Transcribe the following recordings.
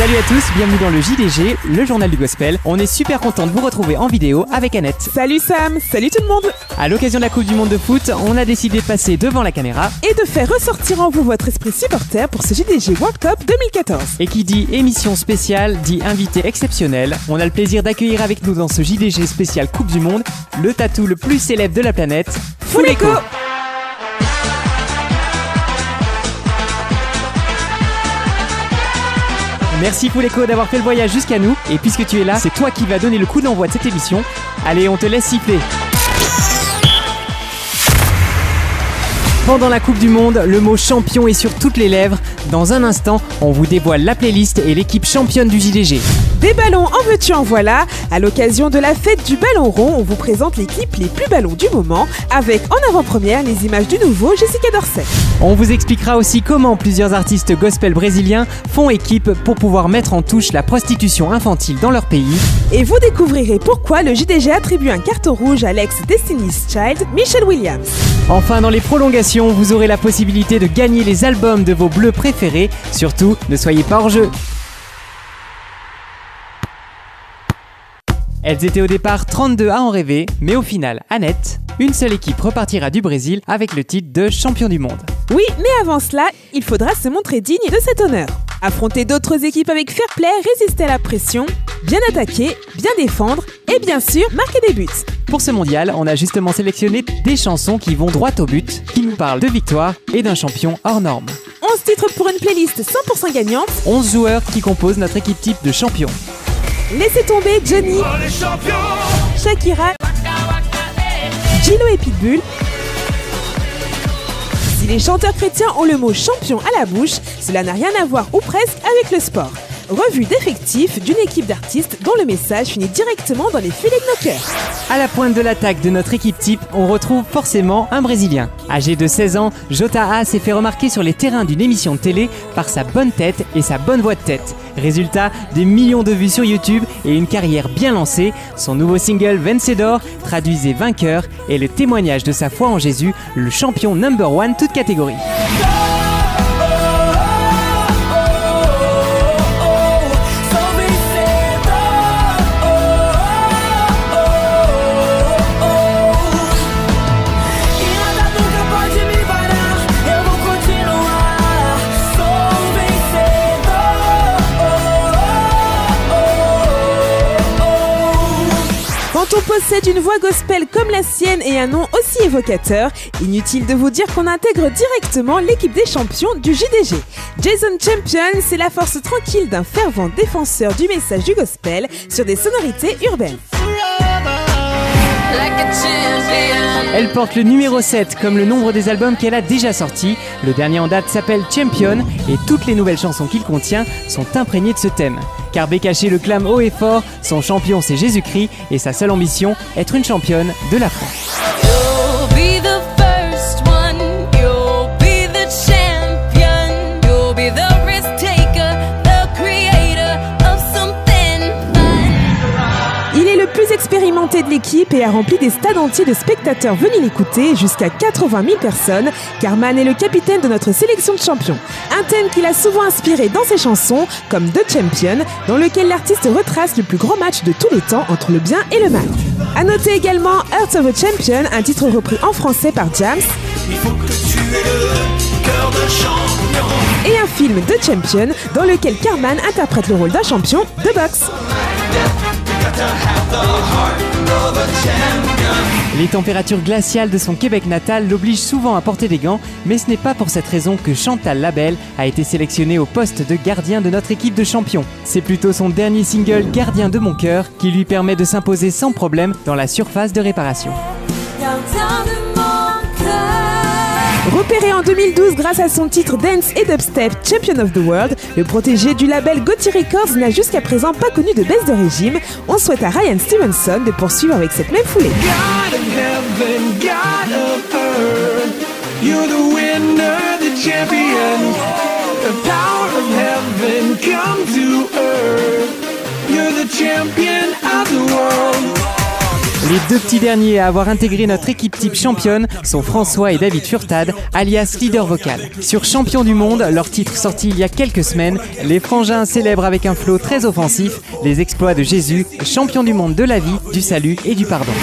Salut à tous, bienvenue dans le JDG, le journal du gospel. On est super content de vous retrouver en vidéo avec Annette. Salut Sam, salut tout le monde. À l'occasion de la Coupe du Monde de foot, on a décidé de passer devant la caméra et de faire ressortir en vous votre esprit supporter pour ce JDG World Cup 2014. Et qui dit émission spéciale, dit invité exceptionnel. On a le plaisir d'accueillir avec nous dans ce JDG spécial Coupe du Monde, le tatou le plus célèbre de la planète, Fouleko. Merci Fouleko d'avoir fait le voyage jusqu'à nous. Et puisque tu es là, c'est toi qui vas donner le coup d'envoi de cette émission. Allez, on te laisse siffler. Pendant la Coupe du Monde, le mot champion est sur toutes les lèvres. Dans un instant, on vous dévoile la playlist et l'équipe championne du JDG. Des ballons en veux-tu en voilà. À l'occasion de la fête du ballon rond, on vous présente l'équipe les plus ballons du moment, avec en avant-première les images du nouveau Jessica Dorset. On vous expliquera aussi comment plusieurs artistes gospel brésiliens font équipe pour pouvoir mettre en touche la prostitution infantile dans leur pays. Et vous découvrirez pourquoi le JDG attribue un carton rouge à l'ex Destiny's Child, Michelle Williams. Enfin, dans les prolongations, vous aurez la possibilité de gagner les albums de vos bleus préférés. Surtout, ne soyez pas hors jeu. Elles étaient au départ 32 à en rêver, mais au final, Annette, une seule équipe repartira du Brésil avec le titre de champion du monde. Oui, mais avant cela, il faudra se montrer digne de cet honneur. Affronter d'autres équipes avec fair play, résister à la pression, bien attaquer, bien défendre et bien sûr marquer des buts. Pour ce mondial, on a justement sélectionné des chansons qui vont droit au but, qui nous parlent de victoire et d'un champion hors norme. 11 titres pour une playlist 100% gagnante. 11 joueurs qui composent notre équipe type de champions. Laissez tomber Johnny, Shakira, Gilo et Pitbull. Si les chanteurs chrétiens ont le mot champion à la bouche, cela n'a rien à voir ou presque avec le sport. Revue d'effectifs d'une équipe d'artistes dont le message finit directement dans les filets de nos cœurs. À la pointe de l'attaque de notre équipe type, on retrouve forcément un Brésilien. Âgé de 16 ans, Jota A s'est fait remarquer sur les terrains d'une émission de télé par sa bonne tête et sa bonne voix de tête. Résultat, des millions de vues sur YouTube et une carrière bien lancée. Son nouveau single Vencedor, traduisé vainqueur, est le témoignage de sa foi en Jésus, le champion #1 toute catégorie. Quand on possède une voix gospel comme la sienne et un nom aussi évocateur, inutile de vous dire qu'on intègre directement l'équipe des champions du JDG. Jason Champion, c'est la force tranquille d'un fervent défenseur du message du gospel sur des sonorités urbaines. Elle porte le numéro 7 comme le nombre des albums qu'elle a déjà sortis. Le dernier en date s'appelle Champion et toutes les nouvelles chansons qu'il contient sont imprégnées de ce thème. Car Bécaché le clame haut et fort, son champion c'est Jésus-Christ et sa seule ambition, être une championne de la foi. Expérimenté de l'équipe et a rempli des stades entiers de spectateurs venus l'écouter, jusqu'à 80 000 personnes. Carman est le capitaine de notre sélection de champions. Un thème qu'il a souvent inspiré dans ses chansons, comme The Champion, dans lequel l'artiste retrace le plus grand match de tous les temps entre le bien et le mal. A noter également Heart of a Champion, un titre repris en français par James. Il faut que tu aies le cœur d'un champion. Et un film The Champion, dans lequel Carman interprète le rôle d'un champion de boxe. Les températures glaciales de son Québec natal l'obligent souvent à porter des gants, mais ce n'est pas pour cette raison que Chantal Labelle a été sélectionnée au poste de gardien de notre équipe de champions. C'est plutôt son dernier single Gardien de mon cœur qui lui permet de s'imposer sans problème dans la surface de réparation. Repéré en 2012 grâce à son titre Dance et Dubstep Champion of the World, le protégé du label Gotti Records n'a jusqu'à présent pas connu de baisse de régime. On souhaite à Ryan Stevenson de poursuivre avec cette même foulée. Les deux petits derniers à avoir intégré notre équipe type championne sont François et David Furtad, alias leader vocal. Sur Champion du Monde, leur titre sorti il y a quelques semaines, les frangins célèbrent avec un flow très offensif les exploits de Jésus, champion du monde de la vie, du salut et du pardon.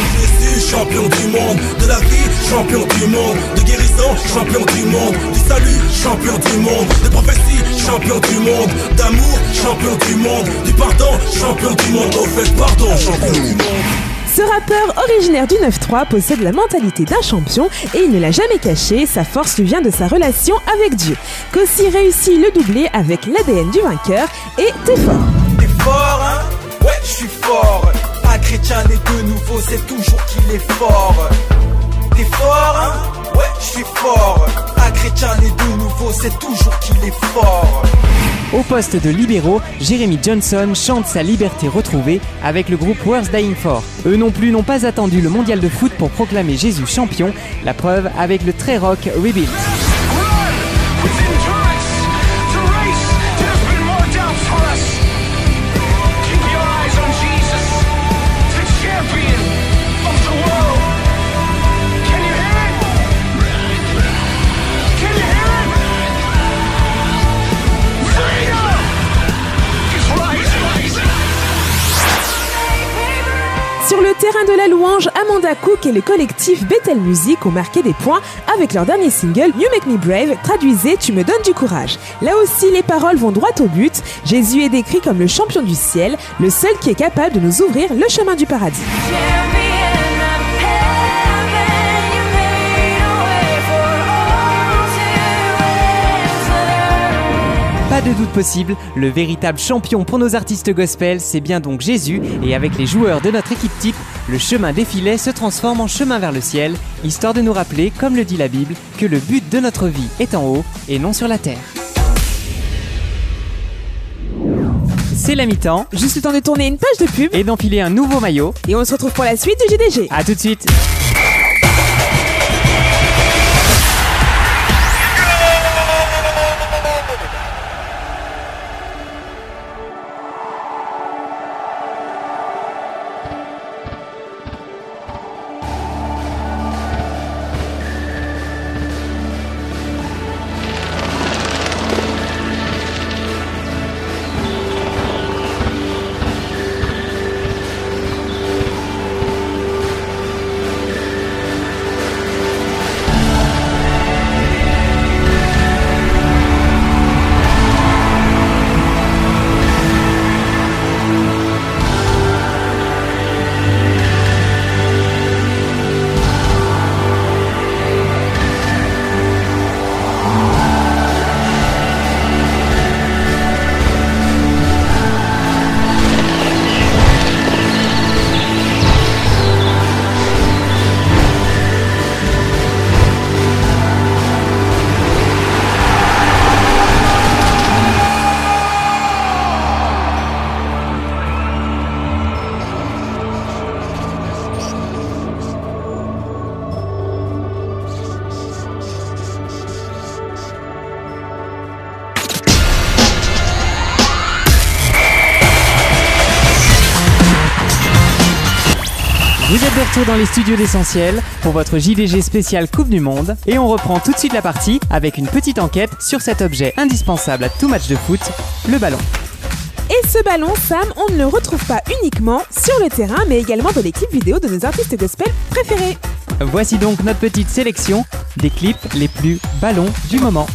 Jésus, champion du monde de la vie, champion du monde de guérison, champion du monde du salut, champion du monde de prophétie, champion du monde d'amour, champion du monde du pardon, champion du monde au fait pardon, champion du monde. Ce rappeur originaire du 9-3 possède la mentalité d'un champion et il ne l'a jamais caché, sa force lui vient de sa relation avec Dieu. Kossi réussit le doublé avec l'ADN du vainqueur et T'es fort. T'es fort, hein? Ouais, je suis fort. Un chrétien né de nouveau, c'est toujours qu'il est fort. T'es fort, hein? Ouais, je suis fort. Un chrétien né de nouveau, c'est toujours qu'il est fort. Au poste de libéraux, Jeremy Johnson chante sa liberté retrouvée avec le groupe Worth Dying For. Eux non plus n'ont pas attendu le mondial de foot pour proclamer Jésus champion, la preuve avec le très rock Rebuilt. Sur le terrain de la louange, Amanda Cook et le collectif Bethel Music ont marqué des points avec leur dernier single You Make Me Brave, traduisez Tu me donnes du courage. Là aussi, les paroles vont droit au but. Jésus est décrit comme le champion du ciel, le seul qui est capable de nous ouvrir le chemin du paradis. Pas de doute possible, le véritable champion pour nos artistes gospel, c'est bien donc Jésus, et avec les joueurs de notre équipe type, le chemin défilé se transforme en chemin vers le ciel, histoire de nous rappeler, comme le dit la Bible, que le but de notre vie est en haut et non sur la terre. C'est la mi-temps, Juste le temps de tourner une page de pub et d'enfiler un nouveau maillot. et on se retrouve pour la suite du JDG. A tout de suite. Vous êtes de retour dans les studios d'Essentiel pour votre JDG spécial Coupe du Monde et on reprend tout de suite la partie avec une petite enquête sur cet objet indispensable à tout match de foot, le ballon. Et ce ballon, Sam, on ne le retrouve pas uniquement sur le terrain, mais également dans les clips vidéo de nos artistes gospel préférés. Voici donc notre petite sélection des clips les plus ballons du moment.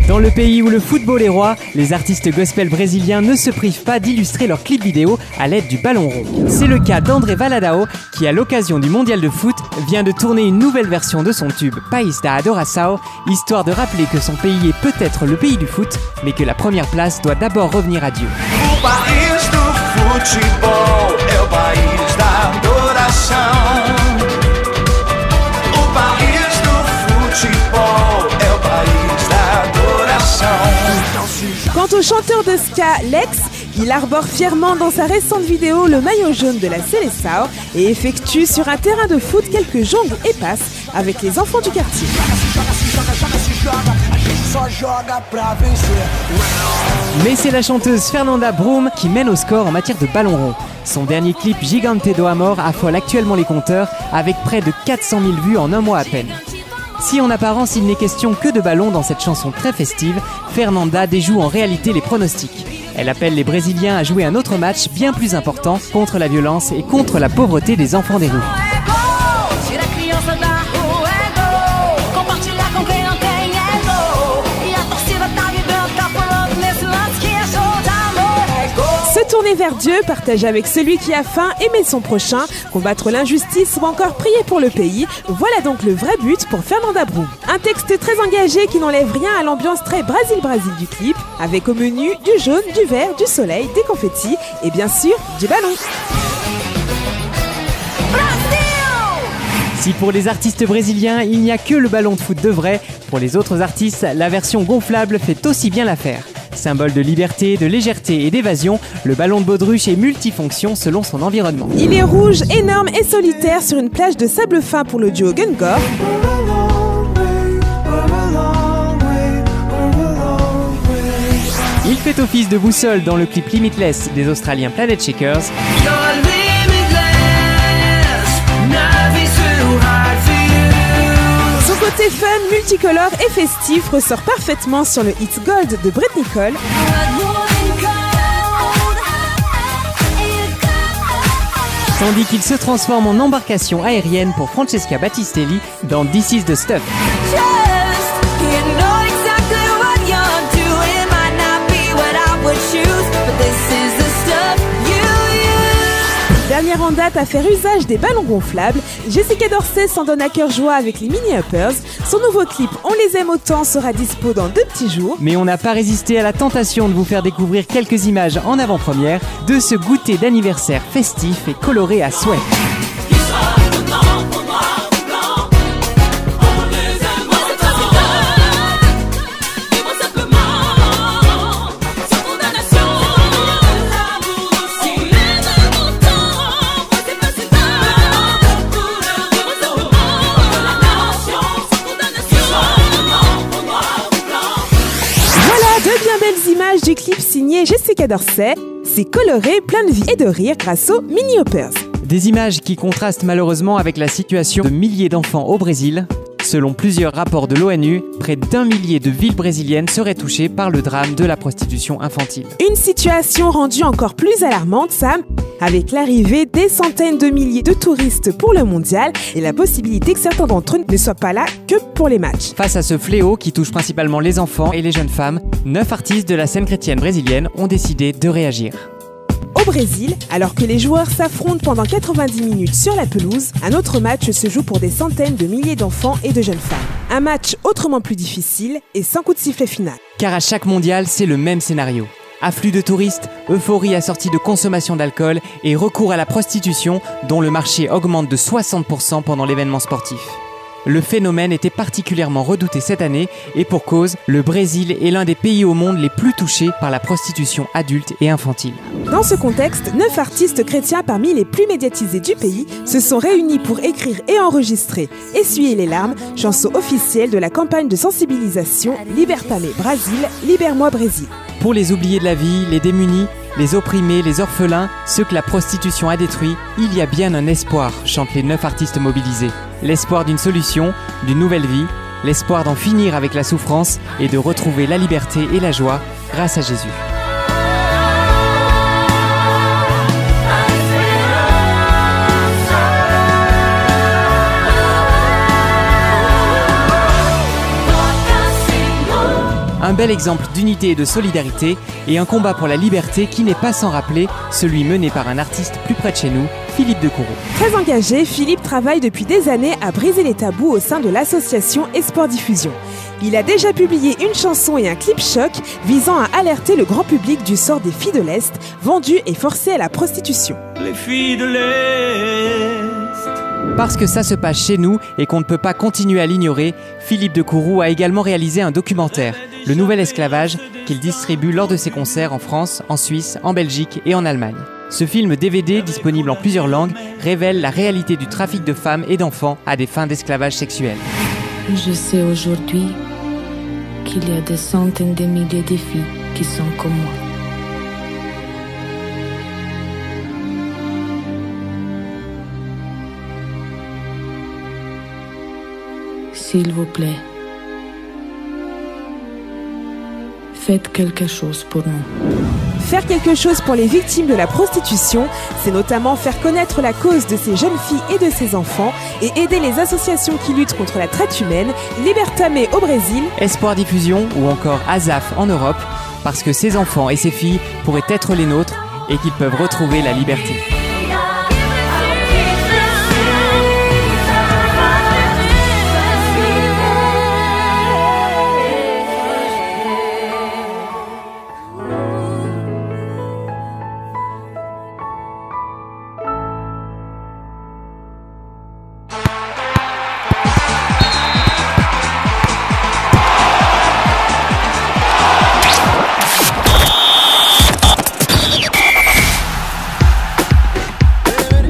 Dans le pays où le football est roi, les artistes gospel brésiliens ne se privent pas d'illustrer leurs clips vidéo à l'aide du ballon rond. C'est le cas d'André Valadao qui, à l'occasion du mondial de foot, vient de tourner une nouvelle version de son tube País da Adoração, histoire de rappeler que son pays est peut-être le pays du foot, mais que la première place doit d'abord revenir à Dieu. O país do futebol é o país da adoração. O país do futebol é o país da adoração. Quant au chanteur de ska, Lex, il arbore fièrement dans sa récente vidéo le maillot jaune de la Seleção et effectue sur un terrain de foot quelques jongles et passes avec les enfants du quartier. Mais c'est la chanteuse Fernanda Brum qui mène au score en matière de ballon rond. Son dernier clip Gigante do Amor affole actuellement les compteurs avec près de 400 000 vues en un mois à peine. Si en apparence il n'est question que de ballon dans cette chanson très festive, Fernanda déjoue en réalité les pronostics. Elle appelle les Brésiliens à jouer un autre match bien plus important contre la violence et contre la pauvreté des enfants des rues. Se tourner vers Dieu, partager avec celui qui a faim, aimer son prochain, combattre l'injustice ou encore prier pour le pays, voilà donc le vrai but pour Fernanda Brum. Un texte très engagé qui n'enlève rien à l'ambiance très Brésil du clip, avec au menu du jaune, du vert, du soleil, des confettis et bien sûr du ballon. Si pour les artistes brésiliens, il n'y a que le ballon de foot de vrai, pour les autres artistes, la version gonflable fait aussi bien l'affaire. Symbole de liberté, de légèreté et d'évasion, le ballon de baudruche est multifonction selon son environnement. Il est rouge, énorme et solitaire sur une plage de sable fin pour le duo Gungor. Il fait office de boussole dans le clip Limitless des Australiens Planet Shakers. Son côté fun, multicolore et festif ressort parfaitement sur le hit Gold de Britney Cole. Tandis qu'il se transforme en embarcation aérienne pour Francesca Battistelli dans This Is The Stuff. Dernière en date à faire usage des ballons gonflables, Jessica Dorset s'en donne à cœur joie avec les Mini Uppers. Son nouveau clip On les aime autant sera dispo dans 2 petits jours. Mais on n'a pas résisté à la tentation de vous faire découvrir quelques images en avant-première de ce goûter d'anniversaire festif et coloré à souhait. Images du clip signé Jessica Dorset, c'est coloré, plein de vie et de rire grâce aux Mini Uppers. Des images qui contrastent malheureusement avec la situation de milliers d'enfants au Brésil. Selon plusieurs rapports de l'ONU, près d'1 millier de villes brésiliennes seraient touchées par le drame de la prostitution infantile. Une situation rendue encore plus alarmante, Sam, avec l'arrivée des centaines de milliers de touristes pour le mondial et la possibilité que certains d'entre eux ne soient pas là que pour les matchs. Face à ce fléau qui touche principalement les enfants et les jeunes femmes, 9 artistes de la scène chrétienne brésilienne ont décidé de réagir. Au Brésil, alors que les joueurs s'affrontent pendant 90 minutes sur la pelouse, un autre match se joue pour des centaines de milliers d'enfants et de jeunes femmes. Un match autrement plus difficile et sans coup de sifflet final. Car à chaque mondial, c'est le même scénario. Afflux de touristes, euphorie assortie de consommation d'alcool et recours à la prostitution dont le marché augmente de 60% pendant l'événement sportif. Le phénomène était particulièrement redouté cette année et pour cause, le Brésil est l'un des pays au monde les plus touchés par la prostitution adulte et infantile. Dans ce contexte, 9 artistes chrétiens parmi les plus médiatisés du pays se sont réunis pour écrire et enregistrer « Essuyer les larmes », chanson officielle de la campagne de sensibilisation « Libertame Brasil, Libère-moi Brésil ». Pour les oubliés de la vie, les démunis, les opprimés, les orphelins, ceux que la prostitution a détruits, il y a bien un espoir, chantent les 9 artistes mobilisés. L'espoir d'une solution, d'une nouvelle vie, l'espoir d'en finir avec la souffrance et de retrouver la liberté et la joie grâce à Jésus. Un bel exemple d'unité et de solidarité et un combat pour la liberté qui n'est pas sans rappeler celui mené par un artiste plus près de chez nous, Philippe de Courroux. Très engagé, Philippe travaille depuis des années à briser les tabous au sein de l'association Espoir Diffusion. Il a déjà publié une chanson et un clip choc visant à alerter le grand public du sort des filles de l'Est, vendues et forcées à la prostitution. Les filles de l'Est. Parce que ça se passe chez nous et qu'on ne peut pas continuer à l'ignorer, Philippe de Courroux a également réalisé un documentaire, Le Nouvel Esclavage, qu'il distribue lors de ses concerts en France, en Suisse, en Belgique et en Allemagne. Ce film DVD, disponible en plusieurs langues, révèle la réalité du trafic de femmes et d'enfants à des fins d'esclavage sexuel. Je sais aujourd'hui qu'il y a des centaines de milliers de filles qui sont comme moi. S'il vous plaît, faites quelque chose pour nous. Faire quelque chose pour les victimes de la prostitution, c'est notamment faire connaître la cause de ces jeunes filles et de ces enfants et aider les associations qui luttent contre la traite humaine, Libertame au Brésil, Espoir Diffusion ou encore ASAF en Europe, parce que ces enfants et ces filles pourraient être les nôtres et qu'ils peuvent retrouver la liberté.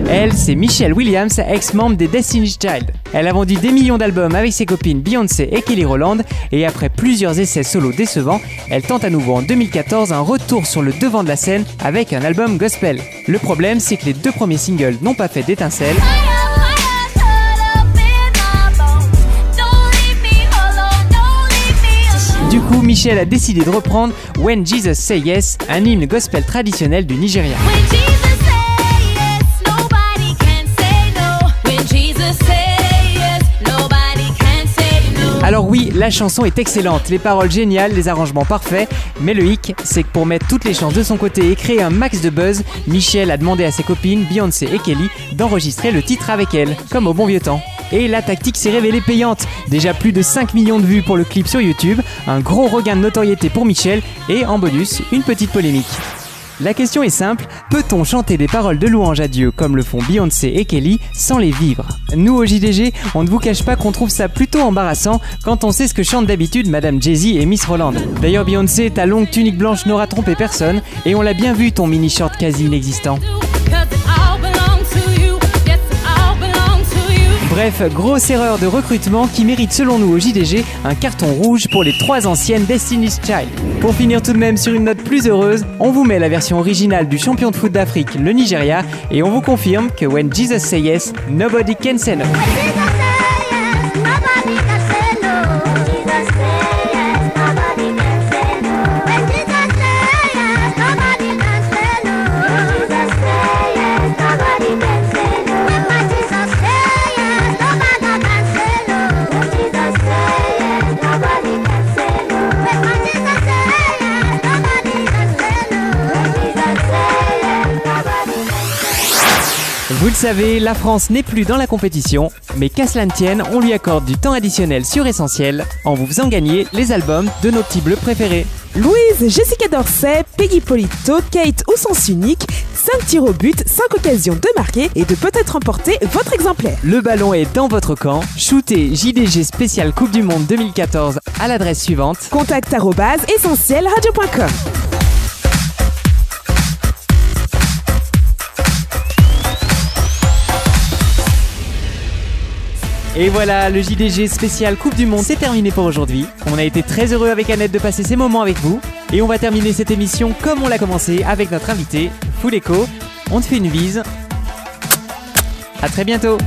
Elle, c'est Michelle Williams, ex-membre des Destiny's Child. Elle a vendu des millions d'albums avec ses copines Beyoncé et Kelly Rowland, et après plusieurs essais solo décevants, elle tente à nouveau en 2014 un retour sur le devant de la scène avec un album gospel. Le problème, c'est que les 2 premiers singles n'ont pas fait d'étincelles. Du coup, Michelle a décidé de reprendre When Jesus Say Yes, un hymne gospel traditionnel du Nigeria. Alors oui, la chanson est excellente, les paroles géniales, les arrangements parfaits, mais le hic, c'est que pour mettre toutes les chances de son côté et créer un max de buzz, Michelle a demandé à ses copines Beyoncé et Kelly d'enregistrer le titre avec elle, comme au bon vieux temps. Et la tactique s'est révélée payante. Déjà plus de 5 millions de vues pour le clip sur YouTube, un gros regain de notoriété pour Michelle et en bonus, une petite polémique. La question est simple, peut-on chanter des paroles de louange à Dieu comme le font Beyoncé et Kelly sans les vivre? Nous au JDG, on ne vous cache pas qu'on trouve ça plutôt embarrassant quand on sait ce que chantent d'habitude Madame Jay-Z et Miss Roland. D'ailleurs Beyoncé, ta longue tunique blanche n'aura trompé personne et on l'a bien vu ton mini short quasi inexistant. Bref, grosse erreur de recrutement qui mérite selon nous au JDG un carton rouge pour les 3 anciennes Destiny's Child. Pour finir tout de même sur une note plus heureuse, on vous met la version originale du champion de foot d'Afrique, le Nigeria, et on vous confirme que When Jesus Say Yes, Nobody Can Say No. Vous le savez, la France n'est plus dans la compétition, mais qu'à cela ne tienne, on lui accorde du temps additionnel sur Essentiel en vous faisant gagner les albums de nos petits bleus préférés. Louise, Jessica Dorset, Peggy Polito, Kate au sens unique, 5 tirs au but, 5 occasions de marquer et de peut-être remporter votre exemplaire. Le ballon est dans votre camp. Shootez JDG spécial Coupe du Monde 2014 à l'adresse suivante: contact@essentielradio.com. Et voilà, le JDG spécial Coupe du Monde, c'est terminé pour aujourd'hui. On a été très heureux avec Annette de passer ces moments avec vous. Et on va terminer cette émission comme on l'a commencé avec notre invité, Full Echo. On te fait une bise. À très bientôt.